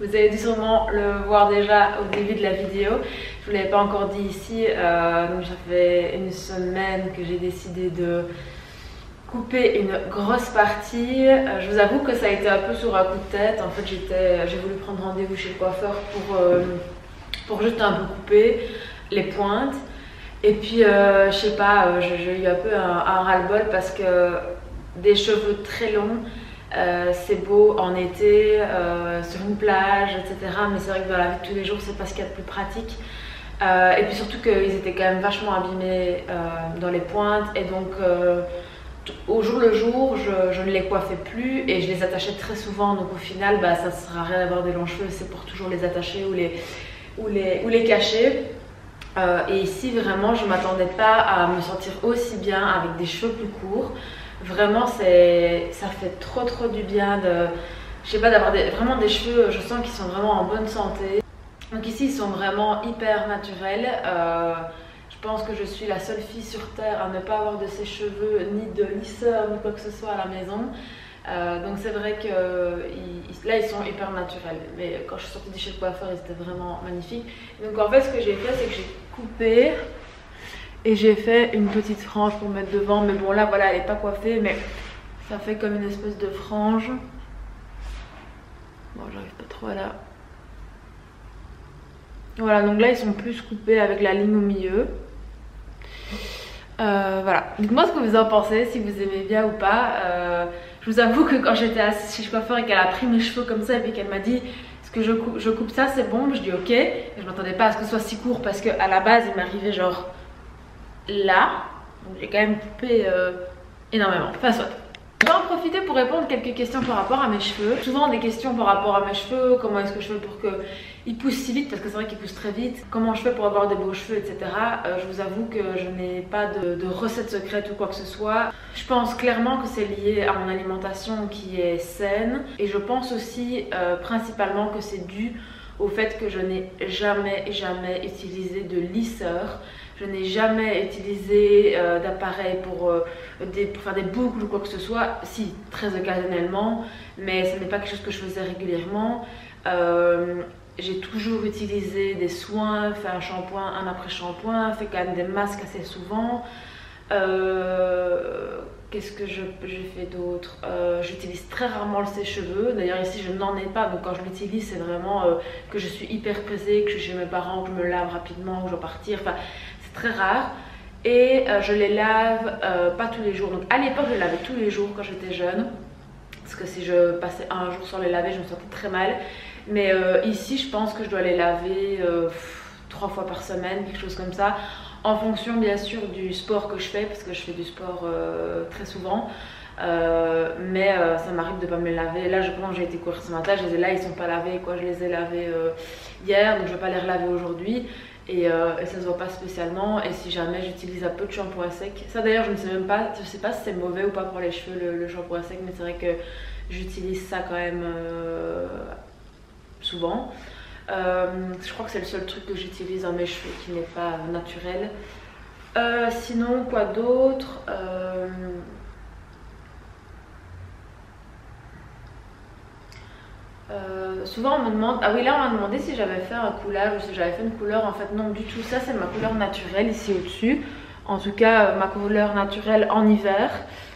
Vous avez dû sûrement le voir déjà au début de la vidéo. Je ne vous l'avais pas encore dit ici. Donc ça fait une semaine que j'ai décidé de couper une grosse partie. Je vous avoue que ça a été un peu sur un coup de tête. En fait, j'ai voulu prendre rendez-vous chez le coiffeur pour juste un peu couper les pointes. Et puis, je sais pas, j'ai eu un peu un ras-le-bol parce que des cheveux très longs, c'est beau en été, sur une plage, etc. Mais c'est vrai que dans la vie de tous les jours, c'est pas ce qu'il y a de plus pratique. Et puis surtout qu'ils étaient quand même vachement abîmés dans les pointes. Et donc, au jour le jour, je ne les coiffais plus et je les attachais très souvent. Donc au final, bah, ça ne sert à rien d'avoir des longs cheveux, c'est pour toujours les attacher ou les cacher. Et ici, vraiment, je ne m'attendais pas à me sentir aussi bien avec des cheveux plus courts. Vraiment, ça fait trop du bien je sais pas, d'avoir vraiment des cheveux, je sens qu'ils sont vraiment en bonne santé. Donc ici, ils sont vraiment hyper naturels. Je pense que je suis la seule fille sur terre à ne pas avoir de ses cheveux, ni de lisseur, ni quoi que ce soit à la maison. Donc c'est vrai que là ils sont hyper naturels, mais quand je suis sortie de chez le coiffeur, ils étaient vraiment magnifiques. Donc en fait, ce que j'ai fait, c'est que j'ai coupé et j'ai fait une petite frange pour mettre devant. Mais bon, là voilà, elle n'est pas coiffée, mais ça fait comme une espèce de frange. Bon, j'arrive pas trop à la... Voilà, donc là ils sont plus coupés avec la ligne au milieu. Voilà, dites-moi ce que vous en pensez, si vous aimez bien ou pas. Je vous avoue que quand j'étais assise chez le coiffeur et qu'elle a pris mes cheveux comme ça et puis qu'elle m'a dit est-ce que je coupe ça, c'est bon, je dis ok. Et je m'attendais pas à ce que ce soit si court parce qu'à la base il m'arrivait genre là. Donc j'ai quand même coupé énormément. Enfin soit. Je vais en profiter pour répondre à quelques questions par rapport à mes cheveux. Souvent des questions par rapport à mes cheveux, comment est-ce que je fais pour qu'ils poussent si vite, parce que c'est vrai qu'ils poussent très vite. Comment je fais pour avoir de beaux cheveux, etc. Je vous avoue que je n'ai pas de recette secrète ou quoi que ce soit. Je pense clairement que c'est lié à mon alimentation qui est saine. Et je pense aussi principalement que c'est dû au fait que je n'ai jamais utilisé de lisseur. Je n'ai jamais utilisé d'appareil pour faire des boucles ou quoi que ce soit. Si, très occasionnellement, mais ce n'est pas quelque chose que je faisais régulièrement. J'ai toujours utilisé des soins, fait un shampoing, un après-shampoing, fait quand même des masques assez souvent. Qu'est-ce que j'ai fait d'autre? J'utilise très rarement le sèche-cheveux. D'ailleurs ici je n'en ai pas, donc quand je l'utilise c'est vraiment que je suis hyper pressée, que je suis chez mes parents, que je me lave rapidement, que je dois partir. Enfin, c'est très rare. Et je les lave pas tous les jours. Donc à l'époque je les lavais tous les jours quand j'étais jeune. Parce que si je passais un jour sans les laver, je me sentais très mal. Mais ici je pense que je dois les laver 3 fois par semaine, quelque chose comme ça. En fonction bien sûr du sport que je fais, parce que je fais du sport très souvent. Mais ça m'arrive de pas me les laver. Là j'ai été courir ce matin, je les ai là, ils sont pas lavés quoi. Je les ai lavés hier, donc je vais pas les relaver aujourd'hui. Et ça se voit pas spécialement. Et si jamais j'utilise un peu de shampoing sec, ça d'ailleurs je ne sais même pas, je sais pas si c'est mauvais ou pas pour les cheveux le shampoing sec, mais c'est vrai que j'utilise ça quand même souvent. Je crois que c'est le seul truc que j'utilise dans mes cheveux qui n'est pas naturel. Sinon quoi d'autre, souvent on me demande, ah oui là on m'a demandé si j'avais fait un coulage ou si j'avais fait une couleur. En fait non du tout, ça c'est ma couleur naturelle ici au dessus. En tout cas ma couleur naturelle en hiver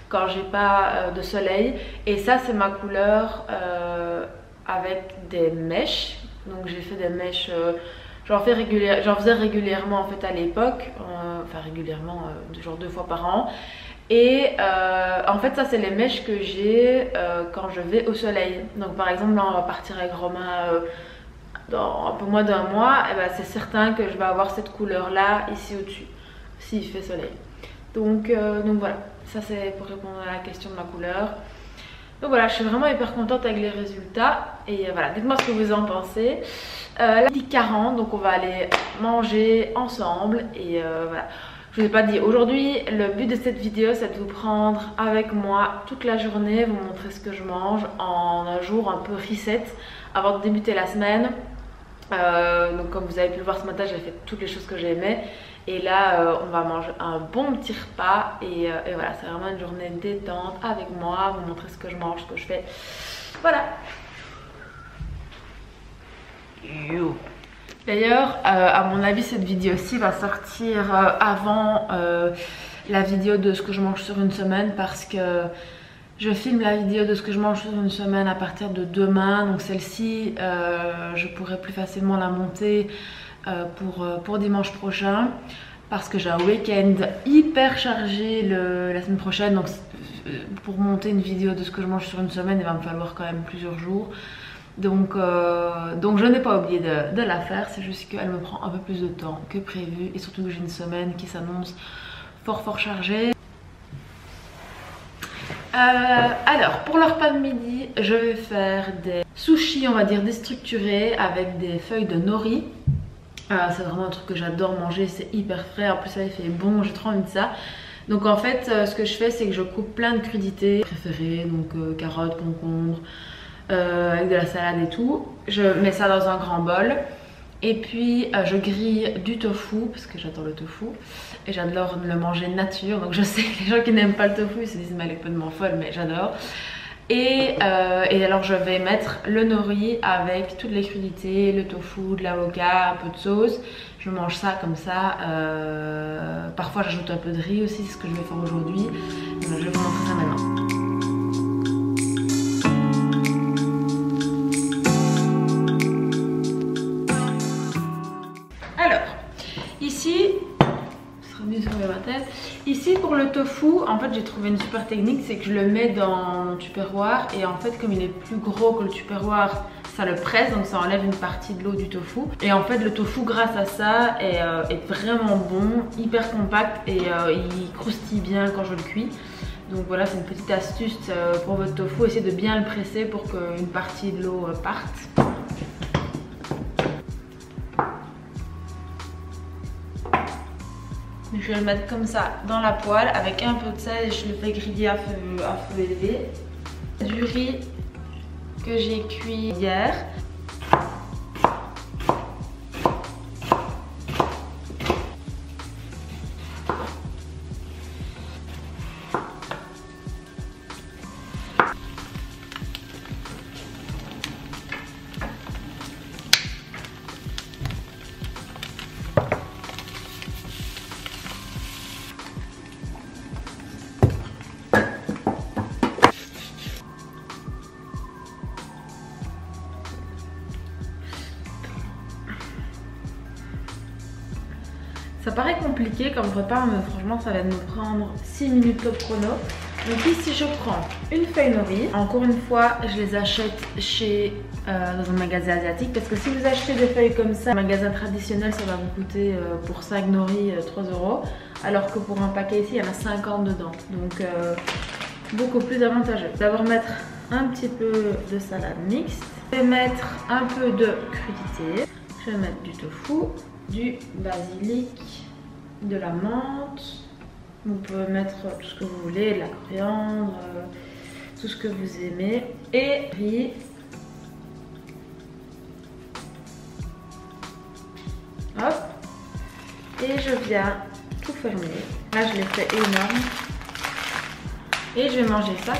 quand j'ai pas de soleil. Et ça c'est ma couleur avec des mèches. Donc j'ai fait des mèches, j'en faisais régulièrement en fait à l'époque, enfin régulièrement, genre 2 fois par an. Et en fait ça c'est les mèches que j'ai quand je vais au soleil. Donc par exemple là on va partir avec Romain dans un peu moins d'un mois, et ben c'est certain que je vais avoir cette couleur là ici au dessus s'il fait soleil. Donc voilà, ça c'est pour répondre à la question de ma couleur. Donc voilà, je suis vraiment hyper contente avec les résultats. Et voilà, dites-moi ce que vous en pensez. Là, il est 40, donc on va aller manger ensemble. Et voilà, je vous ai pas dit, aujourd'hui, le but de cette vidéo, c'est de vous prendre avec moi toute la journée, vous montrer ce que je mange en un jour un peu reset avant de débuter la semaine. Donc comme vous avez pu le voir ce matin, j'ai fait toutes les choses que j'aimais. Et là on va manger un bon petit repas et voilà, c'est vraiment une journée détente avec moi, vous montrer ce que je mange, ce que je fais. Voilà. D'ailleurs à mon avis cette vidéo-ci va sortir avant la vidéo de ce que je mange sur une semaine, parce que je filme la vidéo de ce que je mange sur une semaine à partir de demain. Donc celle-ci je pourrai plus facilement la monter pour dimanche prochain, parce que j'ai un week-end hyper chargé la semaine prochaine. Donc pour monter une vidéo de ce que je mange sur une semaine, il va me falloir quand même plusieurs jours. Donc je n'ai pas oublié de la faire, c'est juste qu'elle me prend un peu plus de temps que prévu, et surtout que j'ai une semaine qui s'annonce fort chargée. Alors pour le repas de midi, je vais faire des sushis, on va dire déstructurés, avec des feuilles de nori. C'est vraiment un truc que j'adore manger, c'est hyper frais, en plus ça il fait bon, j'ai trop envie de ça. Donc en fait ce que je fais, c'est que je coupe plein de crudités préférées, donc carottes, concombres, avec de la salade et tout. Je mets ça dans un grand bol. Et puis je grille du tofu, parce que j'adore le tofu et j'adore le manger nature. Donc je sais que les gens qui n'aiment pas le tofu se disent mais elle est complètement folle, mais j'adore. Et alors je vais mettre le nori avec toutes les crudités, le tofu, de l'avocat, un peu de sauce. Je mange ça comme ça. Parfois j'ajoute un peu de riz aussi, c'est ce que je vais faire aujourd'hui. Je vais vous montrer ça maintenant. Ici pour le tofu, en fait j'ai trouvé une super technique, c'est que je le mets dans mon tupperware, et en fait comme il est plus gros que le tupperware, ça le presse, donc ça enlève une partie de l'eau du tofu. Et en fait le tofu grâce à ça est vraiment bon, hyper compact, et il croustille bien quand je le cuis. Donc voilà, c'est une petite astuce pour votre tofu, essayez de bien le presser pour qu'une partie de l'eau parte. Je vais le mettre comme ça dans la poêle avec un peu de sel, et je le fais griller à feu élevé. Du riz que j'ai cuit hier. Ça paraît compliqué comme repas, mais franchement ça va me prendre 6 minutes top chrono. Donc ici je prends une feuille nori. Encore une fois je les achète dans un magasin asiatique, parce que si vous achetez des feuilles comme ça, un magasin traditionnel, ça va vous coûter pour 5 nori 3 €, alors que pour un paquet ici il y en a 50 dedans. Donc beaucoup plus avantageux. D'abord mettre un petit peu de salade mixte. Je vais mettre un peu de crudité. Je vais mettre du tofu, du basilic, de la menthe. Vous pouvez mettre tout ce que vous voulez, de la coriandre, tout ce que vous aimez. Et riz. Hop. Et je viens tout fermé. Là je l'ai fait énorme. Et je vais manger ça,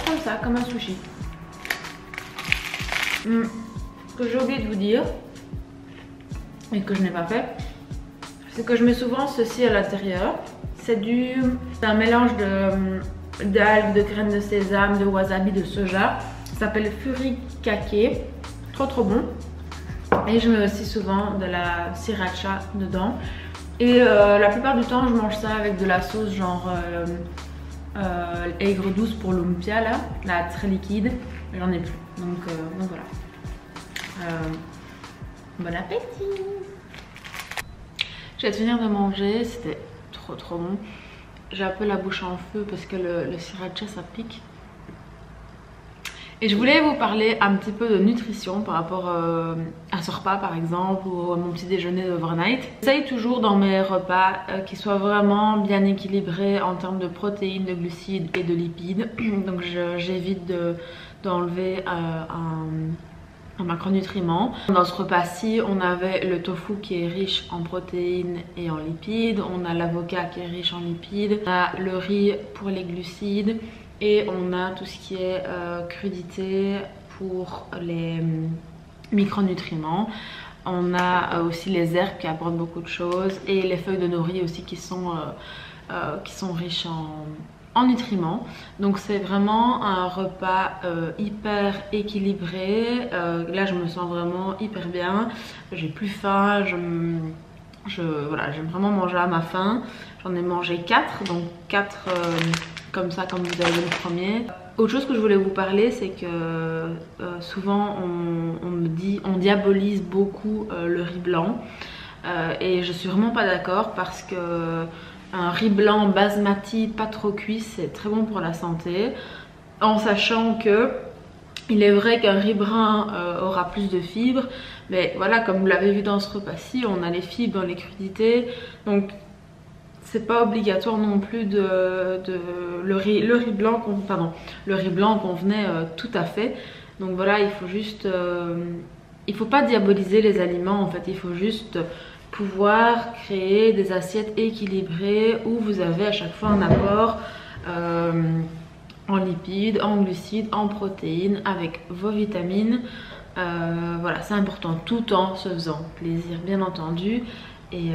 comme un sushi. Ce que j'ai oublié de vous dire, et que je n'ai pas fait, c'est que je mets souvent ceci à l'intérieur. C'est un mélange d'algues, de graines de sésame, de wasabi, de soja. Ça s'appelle furikake. Trop bon. Et je mets aussi souvent de la sriracha dedans. Et la plupart du temps je mange ça avec de la sauce genre aigre douce pour l'lumpia là, très liquide. J'en ai plus. Donc voilà. Bon appétit. Je viens de finir de manger, c'était trop bon. J'ai un peu la bouche en feu parce que le sriracha ça pique. Et je voulais vous parler un petit peu de nutrition par rapport à ce repas par exemple ou à mon petit déjeuner d'overnight. J'essaye toujours dans mes repas qu'ils soient vraiment bien équilibrés en termes de protéines, de glucides et de lipides. Donc j'évite d'enlever un macronutriment. Dans ce repas-ci, on avait le tofu qui est riche en protéines et en lipides. On a l'avocat qui est riche en lipides. On a le riz pour les glucides. Et on a tout ce qui est crudité pour les micronutriments. On a aussi les herbes qui apportent beaucoup de choses. Et les feuilles de nori aussi qui sont riches en nutriments. Donc c'est vraiment un repas hyper équilibré. Là je me sens vraiment hyper bien. J'ai plus faim. Voilà, j'aime vraiment manger à ma faim. J'en ai mangé 4. Donc 4... comme ça, comme vous avez vu le premier. Autre chose que je voulais vous parler, c'est que souvent on diabolise beaucoup le riz blanc et je suis vraiment pas d'accord parce que un riz blanc basmati pas trop cuit c'est très bon pour la santé, en sachant que il est vrai qu'un riz brun aura plus de fibres, mais voilà, comme vous l'avez vu dans ce repas-ci, on a les fibres dans les crudités, donc c'est pas obligatoire non plus le riz blanc convenait tout à fait. Donc voilà, il faut juste il faut pas diaboliser les aliments en fait, il faut juste pouvoir créer des assiettes équilibrées où vous avez à chaque fois un apport en lipides, en glucides, en protéines avec vos vitamines. Voilà, c'est important, tout en se faisant plaisir bien entendu. Et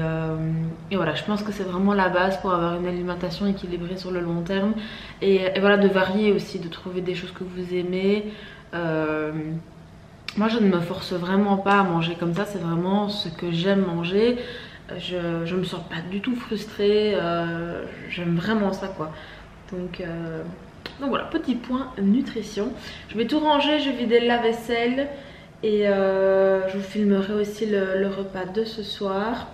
voilà, je pense que c'est vraiment la base pour avoir une alimentation équilibrée sur le long terme. Et voilà, de varier aussi, de trouver des choses que vous aimez. Moi, je ne me force vraiment pas à manger comme ça, c'est vraiment ce que j'aime manger. Je me sens pas du tout frustrée, j'aime vraiment ça quoi. Donc voilà, petit point nutrition. Je vais tout ranger, je vais vider le lave-vaisselle. Et je vous filmerai aussi le repas de ce soir.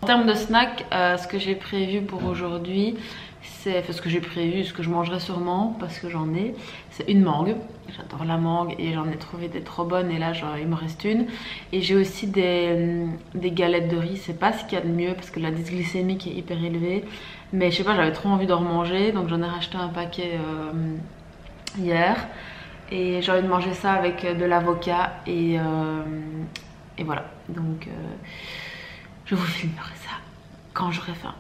En termes de snack, ce que j'ai prévu pour aujourd'hui, c'est ce que j'ai prévu, ce que je mangerai sûrement parce que j'en ai, c'est une mangue. J'adore la mangue et j'en ai trouvé des trop bonnes et là il me reste une. Et j'ai aussi des galettes de riz, c'est pas ce qu'il y a de mieux parce que l'indice glycémique est hyper élevé. Mais je sais pas, j'avais trop envie d'en remanger donc j'en ai racheté un paquet hier. Et j'ai envie de manger ça avec de l'avocat et voilà. Donc je vous filmerai ça quand j'aurai faim.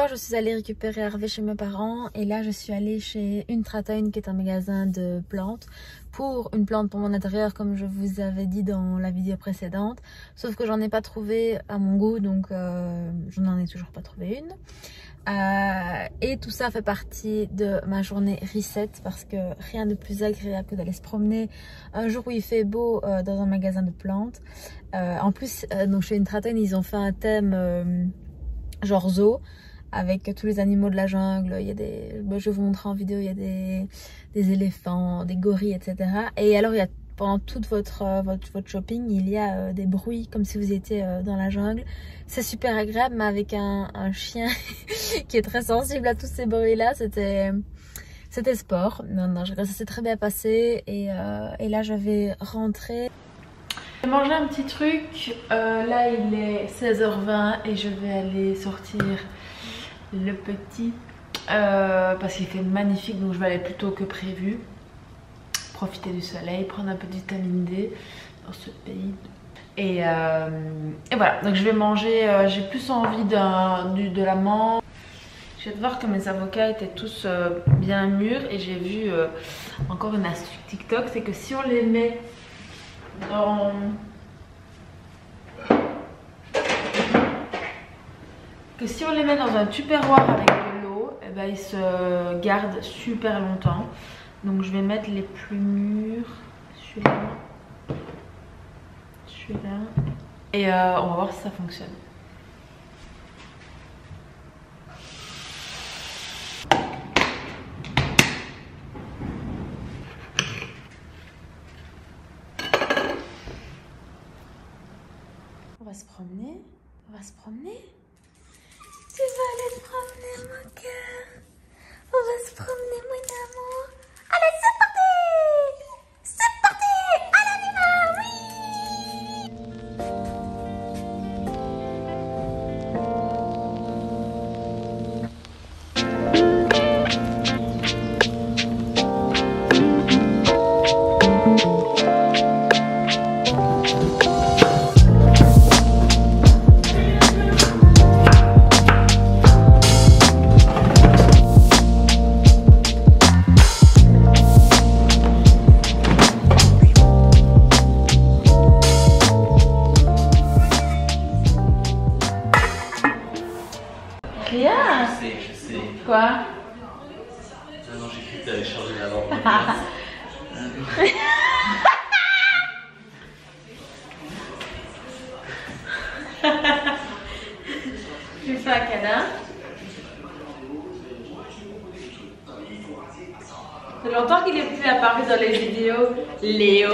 je suis allée récupérer Hervé chez mes parents et là je suis allée chez Untraton qui est un magasin de plantes pour une plante pour mon intérieur comme je vous avais dit dans la vidéo précédente. Sauf que j'en ai pas trouvé à mon goût, donc je n'en ai toujours pas trouvé une. Et tout ça fait partie de ma journée reset parce que rien de plus agréable que d'aller se promener un jour où il fait beau dans un magasin de plantes. En plus, donc chez Untraton, ils ont fait un thème genre zoo avec tous les animaux de la jungle. Il y a des, je vais vous montrer en vidéo, il y a des éléphants, des gorilles, etc. Et alors il y a pendant toute votre shopping, il y a des bruits comme si vous étiez dans la jungle. C'est super agréable, mais avec un chien qui est très sensible à tous ces bruits-là, c'était sport. Non, ça s'est très bien passé et là je vais rentrer. J'ai mangé un petit truc, là il est 16h20 et je vais aller sortir le petit parce qu'il fait magnifique, donc je vais aller plus tôt que prévu. Profiter du soleil, prendre un peu de vitamine D dans ce pays. Et voilà, donc je vais manger, j'ai plus envie de la menthe. Je viens de voir que mes avocats étaient tous bien mûrs et j'ai vu encore une astuce TikTok, c'est que si on les met dans... un tupperware avec de l'eau, et ben ils se gardent super longtemps. Donc je vais mettre les plus mûrs, celui-là, et on va voir si ça fonctionne. On va se promener, Tu vas aller te promener mon cœur. On va se promener mon amour. Allez, c'est parti! C'est parti! À l'animal, Rien. Je sais. Quoi? Non, j'ai cru que t'avais changé la lampe de place. Tu fais un câlin. C'est longtemps qu'il est plus apparu dans les vidéos. Léo.